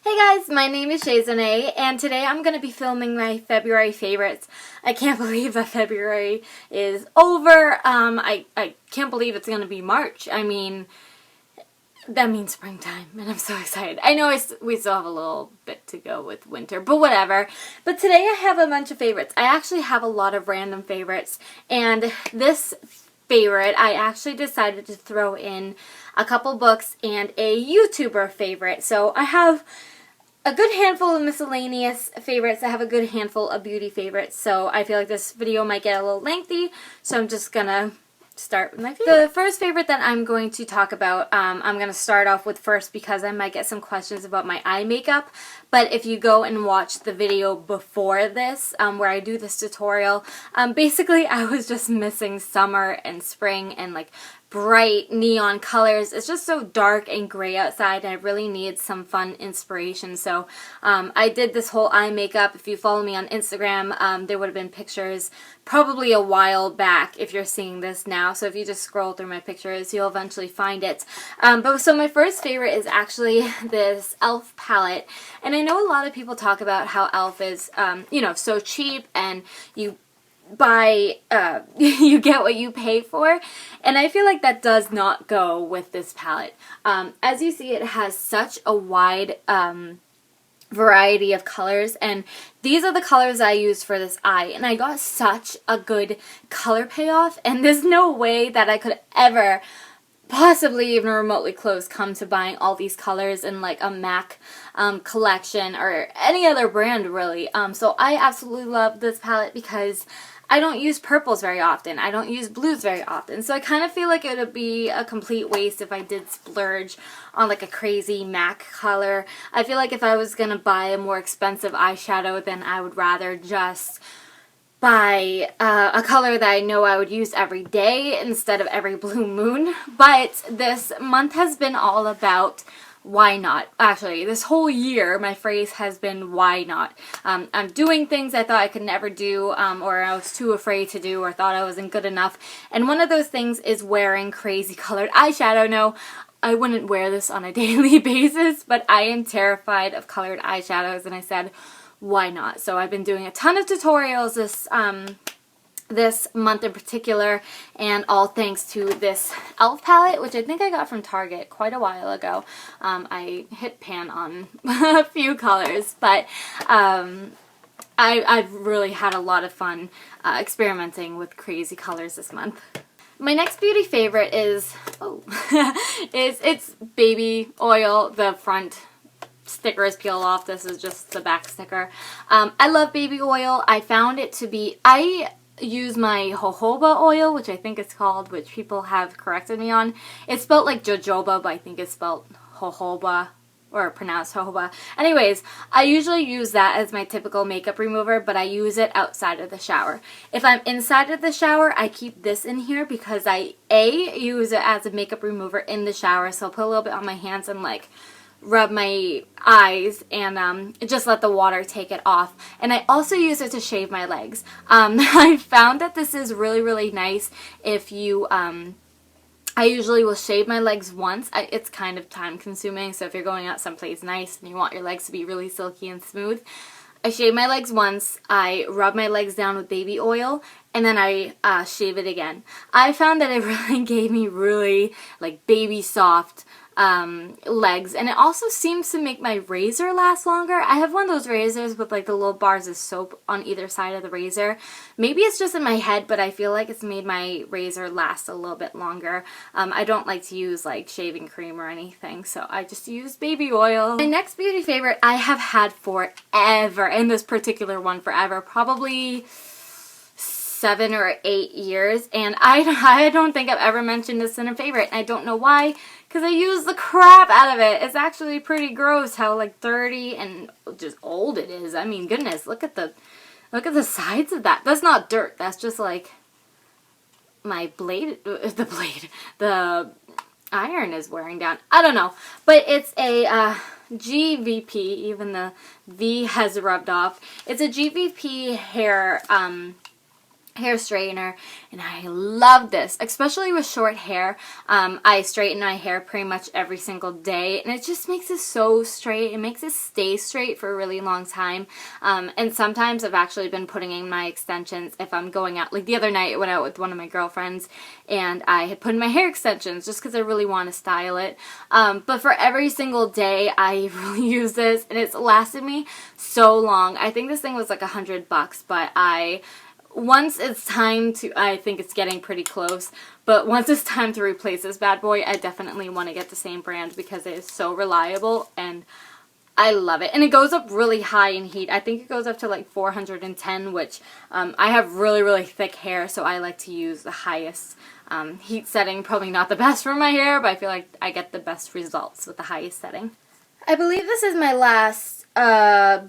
Hey guys, my name is Shazane, and today I'm going to be filming my February favorites. I can't believe that February is over. I can't believe it's going to be March. I mean, that means springtime, and I'm so excited. I know we still have a little bit to go with winter, but whatever. But today I have a bunch of favorites. I actually have a lot of random favorites, and this favorite, I actually decided to throw in a couple books and a YouTuber favorite. So I have a good handful of miscellaneous favorites. I have a good handful of beauty favorites. So I feel like this video might get a little lengthy, so I'm just gonna start with my favorite. The first favorite that I'm going to talk about, I'm going to start off with first because I might get some questions about my eye makeup. But if you go and watch the video before this, where I do this tutorial, basically I was just missing summer and spring and like bright neon colors. It's just so dark and gray outside, and I really need some fun inspiration. So I did this whole eye makeup. If you follow me on Instagram, there would have been pictures probably a while back if you're seeing this now. So if you just scroll through my pictures, you'll eventually find it. So my first favorite is actually this e.l.f. palette. And I know a lot of people talk about how e.l.f. is, so cheap, and you buy, you get what you pay for, and I feel like that does not go with this palette. As you see, it has such a wide variety of colors, and these are the colors I used for this eye, and I got such a good color payoff, and there's no way that I could ever possibly even remotely close come to buying all these colors in like a MAC collection or any other brand really. So I absolutely love this palette because I don't use purples very often. I don't use blues very often. So I kind of feel like it would be a complete waste if I did splurge on like a crazy MAC color. I feel like if I was going to buy a more expensive eyeshadow, then I would rather just buy a color that I know I would use every day instead of every blue moon. But this month has been all about why not. Actually, this whole year, my phrase has been why not. I'm doing things I thought I could never do, or I was too afraid to do, or thought I wasn't good enough. And one of those things is wearing crazy colored eyeshadow. No, I wouldn't wear this on a daily basis, but I am terrified of colored eyeshadows, and I said, why not? So I've been doing a ton of tutorials this month in particular, and all thanks to this e.l.f. palette, which I think I got from Target quite a while ago. I hit pan on a few colors, but I've really had a lot of fun experimenting with crazy colors this month. My next beauty favorite is, it's baby oil. The front sticker is peeled off. This is just the back sticker. I love baby oil. I found it to be, I use my jojoba oil, which I think it's called, which people have corrected me on. It's spelled like jojoba, but I think it's spelled jojoba, or pronounced jojoba. Anyways, I usually use that as my typical makeup remover, but I use it outside of the shower. If I'm inside of the shower, I keep this in here because I use it as a makeup remover in the shower, so I'll put a little bit on my hands and like rub my eyes and just let the water take it off. And I also use it to shave my legs. I found that this is really, really nice if you, I usually will shave my legs once. It's kind of time consuming, so if you're going out someplace nice and you want your legs to be really silky and smooth, I shave my legs once, I rub my legs down with baby oil, and then I shave it again. I found that it really gave me really like baby soft legs, and it also seems to make my razor last longer. I have one of those razors with like the little bars of soap on either side of the razor. Maybe it's just in my head, but I feel like it's made my razor last a little bit longer. I don't like to use like shaving cream or anything, so I just use baby oil. My next beauty favorite I have had forever, and this particular one forever, probably 7 or 8 years, and I don't think I've ever mentioned this in a favorite. I don't know why, because I use the crap out of it. It's actually pretty gross how like dirty and just old it is. I mean, goodness, look at the sides of that. That's not dirt. That's just like my the iron is wearing down. I don't know, but it's a GVP. Even the V has rubbed off. It's a GVP hair straightener, and I love this, especially with short hair. I straighten my hair pretty much every single day, and it just makes it so straight. It makes it stay straight for a really long time. And sometimes I've actually been putting in my extensions if I'm going out. Like the other night I went out with one of my girlfriends and I had put in my hair extensions just because I really want to style it. But for every single day I really use this, and it's lasted me so long. I think this thing was like $100, but once it's time to, I think it's getting pretty close, but once it's time to replace this bad boy, I definitely want to get the same brand because it is so reliable and I love it. And it goes up really high in heat. I think it goes up to like 410, which I have really, really thick hair, so I like to use the highest heat setting. Probably not the best for my hair, but I feel like I get the best results with the highest setting. I believe this is my last my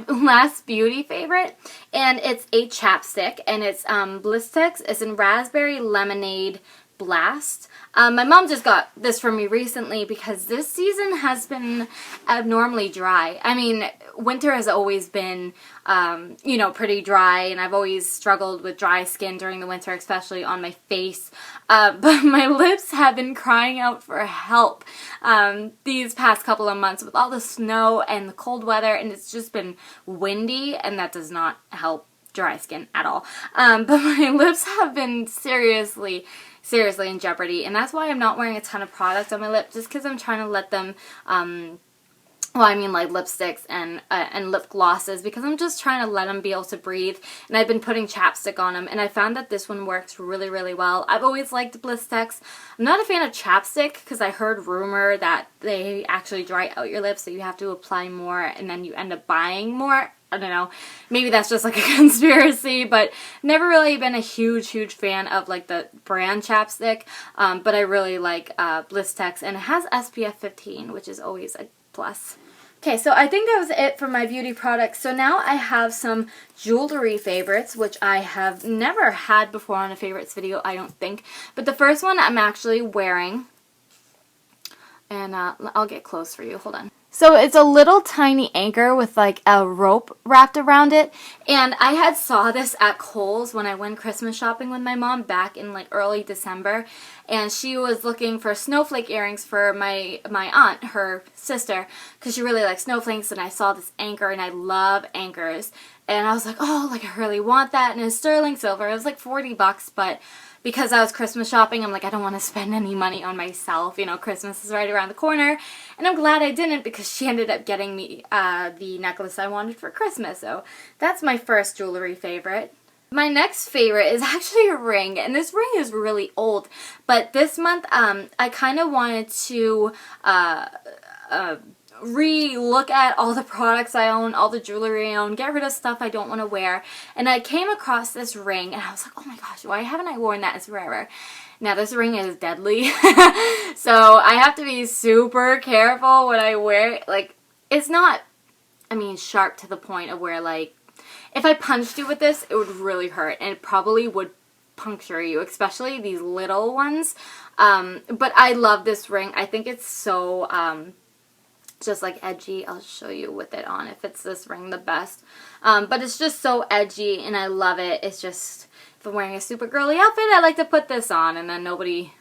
last beauty favorite, and it's a chapstick, and it's Blistex. It's in Raspberry Lemonade Blast. My mom just got this for me recently because this season has been abnormally dry. I mean, winter has always been, you know, pretty dry, and I've always struggled with dry skin during the winter, especially on my face. But my lips have been crying out for help these past couple of months with all the snow and the cold weather, and it's just been windy, and that does not help dry skin at all. But my lips have been seriously in jeopardy, and that's why I'm not wearing a ton of product on my lips, just because I'm trying to let them, well, I mean like lipsticks and lip glosses, because I'm just trying to let them be able to breathe, and I've been putting chapstick on them, and I found that this one works really, really well. I've always liked Blistex. I'm not a fan of chapstick because I heard rumor that they actually dry out your lips, so you have to apply more, and then you end up buying more. I don't know, maybe that's just like a conspiracy, but never really been a huge fan of like the brand chapstick, but I really like Blistex, and it has SPF 15, which is always a plus. Okay, so I think that was it for my beauty products. So now I have some jewelry favorites, which I have never had before on a favorites video, I don't think. But the first one I'm actually wearing, and I'll get close for you, hold on. So it's a little tiny anchor with like a rope wrapped around it, and I had saw this at Kohl's when I went Christmas shopping with my mom back in like early December, and she was looking for snowflake earrings for my aunt, her sister, because she really likes snowflakes, and I saw this anchor, and I love anchors, and I was like, oh, like I really want that, and it's sterling silver. It was like $40, but because I was Christmas shopping, I'm like, I don't want to spend any money on myself. You know, Christmas is right around the corner. And I'm glad I didn't, because she ended up getting me the necklace I wanted for Christmas. So that's my first jewelry favorite. My next favorite is actually a ring, and this ring is really old. But this month, I kind of wanted to re-look at all the products I own, all the jewelry I own, get rid of stuff I don't want to wear, and I came across this ring, and I was like, oh my gosh, why haven't I worn that? It's forever. Now this ring is deadly, so I have to be super careful when I wear it. Like, it's not, I mean, sharp to the point of where, like, if I punched you with this, it would really hurt, and it probably would puncture you, especially these little ones, but I love this ring. I think it's so, just like edgy. I'll show you with it on if it's this ring the best, but it's just so edgy and I love it. It's just, if I'm wearing a super girly outfit, I like to put this on, and then nobody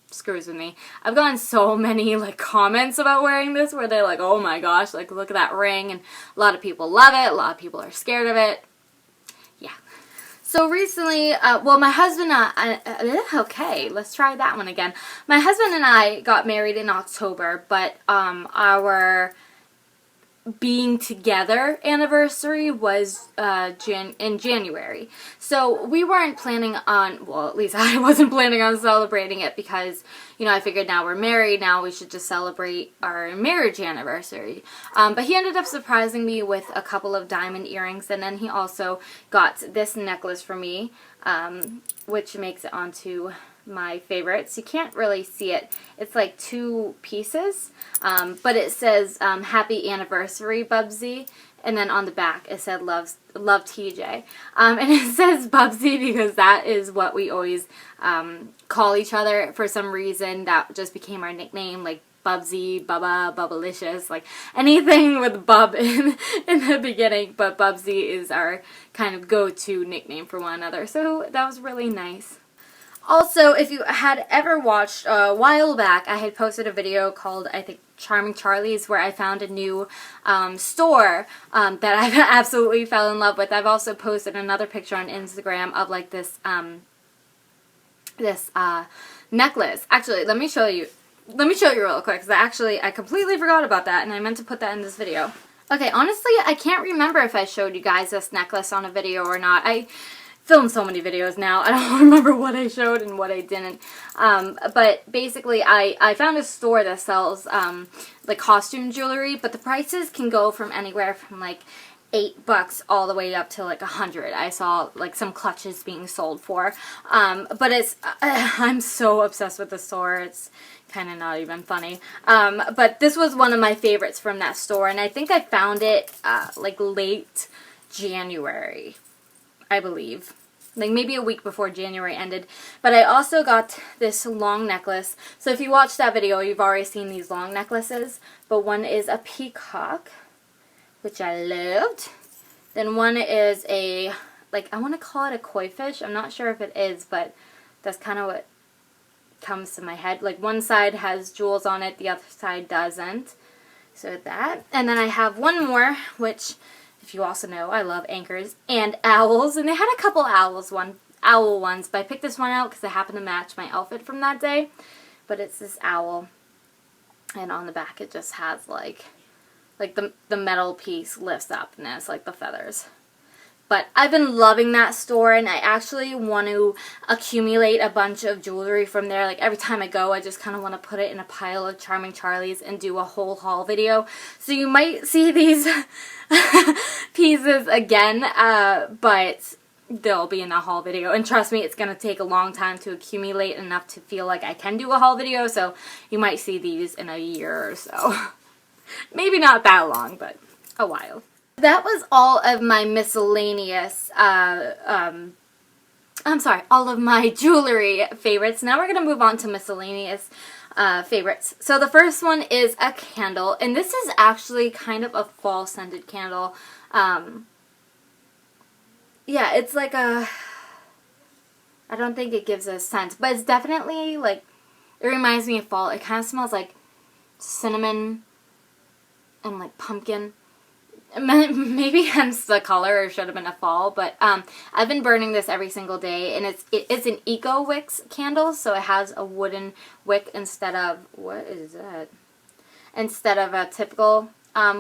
screws with me. I've gotten so many like comments about wearing this where they're like, oh my gosh, like look at that ring, and a lot of people love it, a lot of people are scared of it. Yeah. So recently, well, my husband okay, let's try that one again. My husband and I got married in October, but our being together anniversary was in January. So we weren't planning on, well, at least I wasn't planning on celebrating it because, you know, I figured now we're married, now we should just celebrate our marriage anniversary. But he ended up surprising me with a couple of diamond earrings, and then he also got this necklace for me, which makes it onto my favorites. You can't really see it. It's like 2 pieces, but it says happy anniversary Bubsy, and then on the back it said love TJ, and it says Bubsy because that is what we always call each other. For some reason that just became our nickname, like Bubsy, Bubba, Bubblicious, like anything with Bub in the beginning, but Bubsy is our kind of go-to nickname for one another, so that was really nice. Also, if you had ever watched, a while back, I had posted a video called, I think, Charming Charlie's, where I found a new store that I absolutely fell in love with. I've also posted another picture on Instagram of like this necklace. Actually, let me show you real quick, because I completely forgot about that, and I meant to put that in this video. Okay, honestly, I can't remember if I showed you guys this necklace on a video or not. I filmed so many videos now, I don't remember what I showed and what I didn't. But basically, I found a store that sells like costume jewelry, but the prices can go from anywhere from like $8 all the way up to like $100. I saw like some clutches being sold for. But it's I'm so obsessed with the store. It's kind of not even funny. But this was one of my favorites from that store, and I think I found it like late January, I believe. Like maybe a week before January ended. But I also got this long necklace. So if you watched that video, you've already seen these long necklaces. But one is a peacock, which I loved. Then one is a, like, I want to call it a koi fish. I'm not sure if it is, but that's kind of what comes to my head. Like, one side has jewels on it, the other side doesn't. So that. And then I have one more, which, if you also know, I love anchors and owls. And they had a couple owl ones, but I picked this one out because it happened to match my outfit from that day. But it's this owl. And on the back it just has like the metal piece lifts up and it's like the feathers. But I've been loving that store, and I actually want to accumulate a bunch of jewelry from there. Like every time I go, I just kind of want to put it in a pile of Charming Charlie's and do a whole haul video. So you might see these pieces again, but they'll be in a haul video. And trust me, it's going to take a long time to accumulate enough to feel like I can do a haul video. So you might see these in a year or so. Maybe not that long, but a while. That was all of my miscellaneous, all of my jewelry favorites. Now we're going to move on to miscellaneous favorites. So the first one is a candle, and this is actually kind of a fall scented candle. Yeah, it's like I don't think it gives a scent, but it's definitely like, it reminds me of fall. It kind of smells like cinnamon and like pumpkin. Maybe hence the color, or should have been a fall, but I've been burning this every single day, and it's an Eco Wicks candle, so it has a wooden wick instead of, what is that? Instead of a typical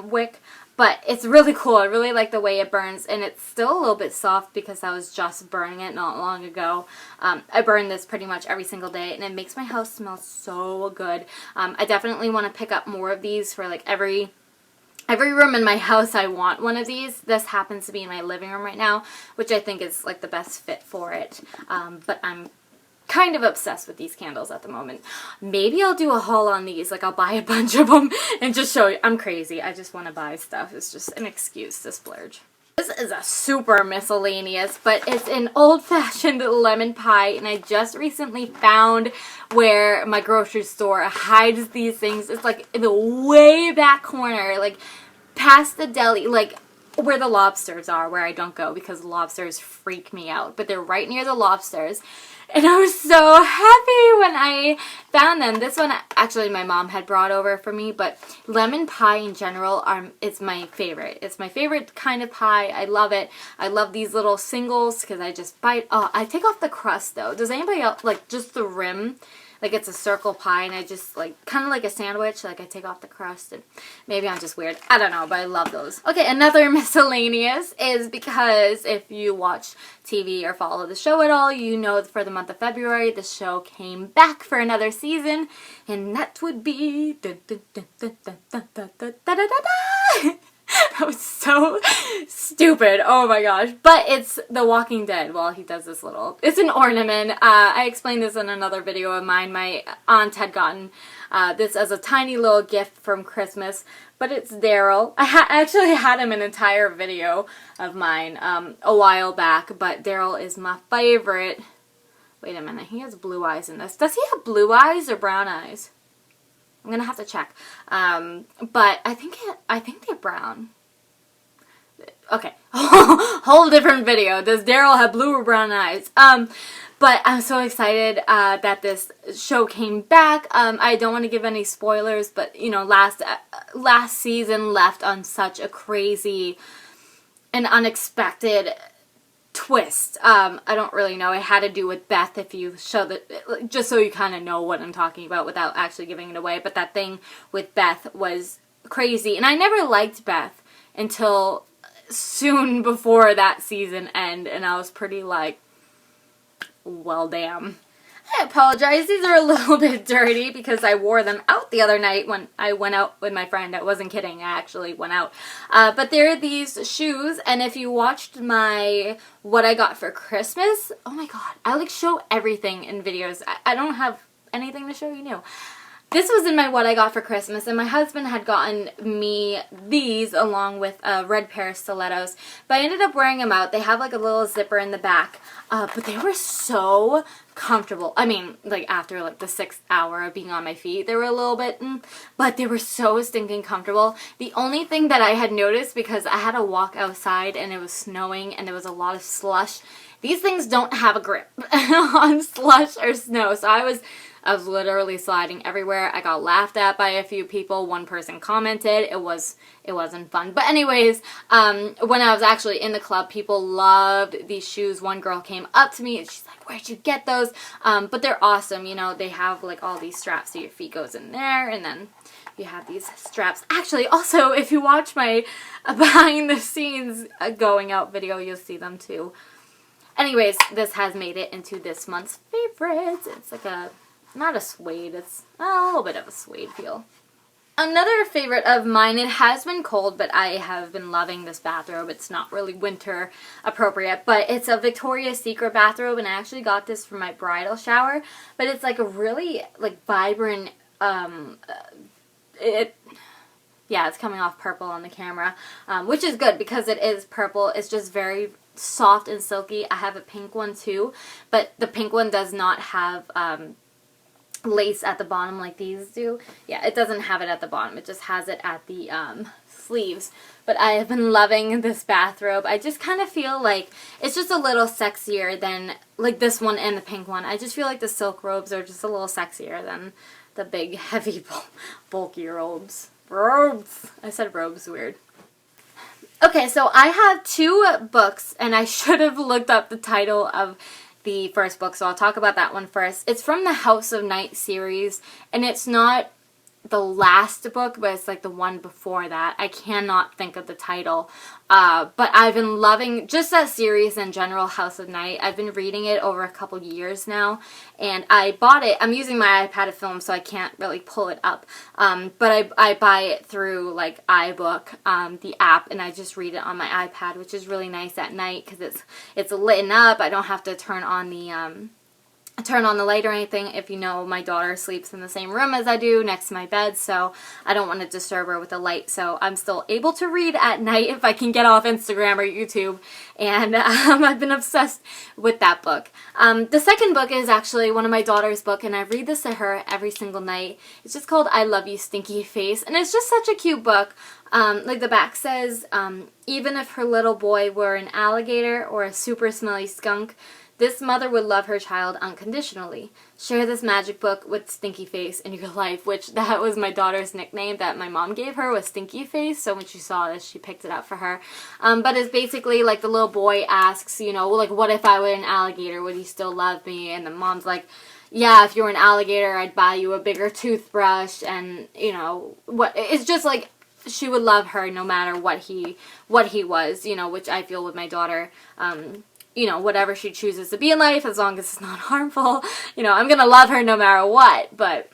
wick, but it's really cool. I really like the way it burns, and it's still a little bit soft because I was just burning it not long ago. I burn this pretty much every single day, and it makes my house smell so good. I definitely want to pick up more of these for like every room in my house. I want one of these. This happens to be in my living room right now, which I think is like the best fit for it. But I'm kind of obsessed with these candles at the moment. Maybe I'll do a haul on these. Like I'll buy a bunch of them and just show you. I'm crazy. I just want to buy stuff. It's just an excuse to splurge. This is a super miscellaneous, but it's an old-fashioned lemon pie, and I just recently found where my grocery store hides these things. It's like in the way back corner, like past the deli, like where the lobsters are, where I don't go because lobsters freak me out, but they're right near the lobsters. And I was so happy when I found them. This one, actually, my mom had brought over for me, but lemon pie in general is my favorite. It's my favorite kind of pie. I love it. I love these little singles because I just bite. Oh, I take off the crust, though. Does anybody else, like, just the rim? Like, it's a circle pie, and I just, like, kind of like a sandwich. Like, I take off the crust, and maybe I'm just weird. I don't know, but I love those. Okay, another miscellaneous is because if you watch TV or follow the show at all, you know for the month of February, the show came back for another season, and that would be... That was so stupid. Oh my gosh. But it's The Walking Dead. Well, he does this little... It's an ornament. I explained this in another video of mine. My aunt had gotten this as a tiny little gift from Christmas. But it's Daryl. I actually had him an entire video of mine a while back. But Daryl is my favorite. Wait a minute. He has blue eyes in this. Does he have blue eyes or brown eyes? I'm gonna have to check. But I think they're brown. Okay, whole different video. Does Daryl have blue or brown eyes? But I'm so excited that this show came back. I don't want to give any spoilers, but you know, last season left on such a crazy and unexpected twist. I don't really know. It had to do with Beth, if you show the, just so you kind of know what I'm talking about without actually giving it away. But that thing with Beth was crazy. And I never liked Beth until soon before that season end. And I was pretty like, well, damn. I apologize. These are a little bit dirty because I wore them out the other night when I went out with my friend. I wasn't kidding. I actually went out. But there are these shoes, and if you watched my what I got for Christmas, oh my god, I like show everything in videos. I don't have anything to show you new. This was in my what I got for Christmas, and my husband had gotten me these along with a red pair of stilettos, but I ended up wearing them out. They have like a little zipper in the back, but they were so comfortable. I mean, like after like the 6th hour of being on my feet, they were a little bit, but they were so stinking comfortable. The only thing that I had noticed, because I had to walk outside and it was snowing and there was a lot of slush, these things don't have a grip on slush or snow, so I was literally sliding everywhere. I got laughed at by a few people. One person commented. It wasn't fun. But anyways, when I was actually in the club, people loved these shoes. One girl came up to me and she's like, "Where'd you get those?" But they're awesome. You know, they have like all these straps so your feet goes in there, and then you have these straps. Actually, also, if you watch my behind the scenes going out video, you'll see them too. Anyways, this has made it into this month's favorites. It's like a, not a suede, it's a little bit of a suede feel. Another favorite of mine, it has been cold, but I have been loving this bathrobe. It's not really winter appropriate, but it's a Victoria's Secret bathrobe, and I actually got this for my bridal shower. But it's like a really like vibrant, yeah, it's coming off purple on the camera, which is good because it is purple. It's just very soft and silky. I have a pink one too, but the pink one does not have lace at the bottom like these do. Yeah, it doesn't have it at the bottom. It just has it at the sleeves. But I have been loving this bathrobe. I just kind of feel like it's just a little sexier than like this one and the pink one. I just feel like the silk robes are just a little sexier than the big, heavy, bulky robes. Robes! I said robes, weird. Okay, so I have 2 books, and I should have looked up the title of the first book, so I'll talk about that one first. It's from the House of Night series, and it's not the last book, but it's like the one before that. I cannot think of the title, but I've been loving just that series in general, House of Night. I've been reading it over a couple years now, and I bought it. I'm using my iPad to film, so I can't really pull it up, but I buy it through like iBook, the app, and I just read it on my iPad, which is really nice at night because it's lit up. I don't have to turn on the light or anything. If you know, my daughter sleeps in the same room as I do, next to my bed, so I don't want to disturb her with the light, so I'm still able to read at night if I can get off Instagram or YouTube, and I've been obsessed with that book. The second book is actually one of my daughter's book, and I read this to her every single night. It's just called I Love You, Stinky Face, and it's just such a cute book. Like the back says, even if her little boy were an alligator or a super smelly skunk, this mother would love her child unconditionally. Share this magic book with Stinky Face in your life, which that was my daughter's nickname that my mom gave her, was Stinky Face, so when she saw this, she picked it up for her. But it's basically like the little boy asks, you know, like, what if I were an alligator? Would he still love me? And the mom's like, yeah, if you were an alligator, I'd buy you a bigger toothbrush, and, you know, it's just like, she would love her no matter what he was, you know, which I feel with my daughter. You know, whatever she chooses to be in life, as long as it's not harmful, you know, I'm gonna love her no matter what. But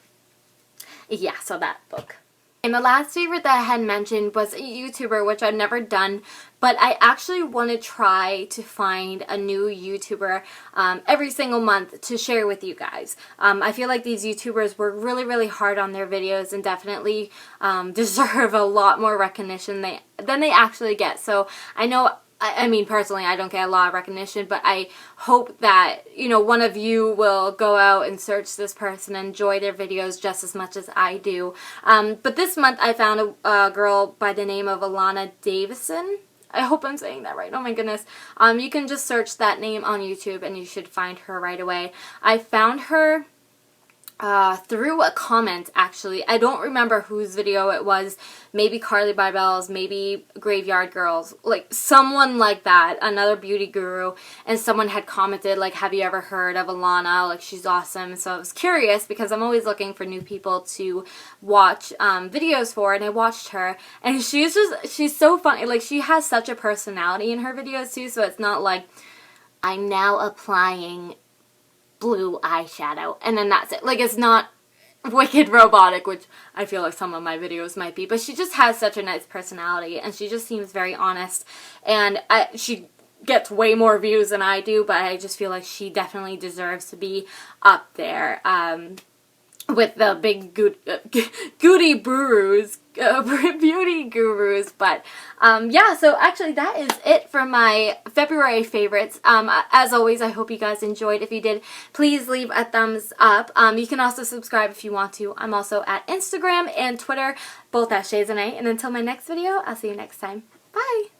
yeah, so that book. And the last favorite that I had mentioned was a YouTuber, which I've never done, but I actually want to try to find a new YouTuber every single month to share with you guys. I feel like these YouTubers work really, really hard on their videos and definitely deserve a lot more recognition than they actually get. So I know I mean, personally, I don't get a lot of recognition, but I hope that, you know, one of you will go out and search this person and enjoy their videos just as much as I do. But this month I found a girl by the name of Alana Davison. I hope I'm saying that right. Oh my goodness. You can just search that name on YouTube and you should find her right away. I found her through a comment, actually. I don't remember whose video it was. Maybe Carly Bybels, maybe Graveyard Girls, like someone like that, another beauty guru, and someone had commented, like, have you ever heard of Alana? Like, she's awesome. So I was curious because I'm always looking for new people to watch videos for, and I watched her, and she's so funny. Like, she has such a personality in her videos too, so it's not like, I'm now applying blue eyeshadow and then that's it. Like, it's not wicked robotic, which I feel like some of my videos might be, but she just has such a nice personality and she just seems very honest, and she gets way more views than I do, but I just feel like she definitely deserves to be up there with the big beauty gurus. But yeah, so actually that is it for my February favorites. As always, I hope you guys enjoyed. If you did, please leave a thumbs up. You can also subscribe if you want to. I'm also at Instagram and Twitter, both at ShayZenae. And until my next video, I'll see you next time. Bye!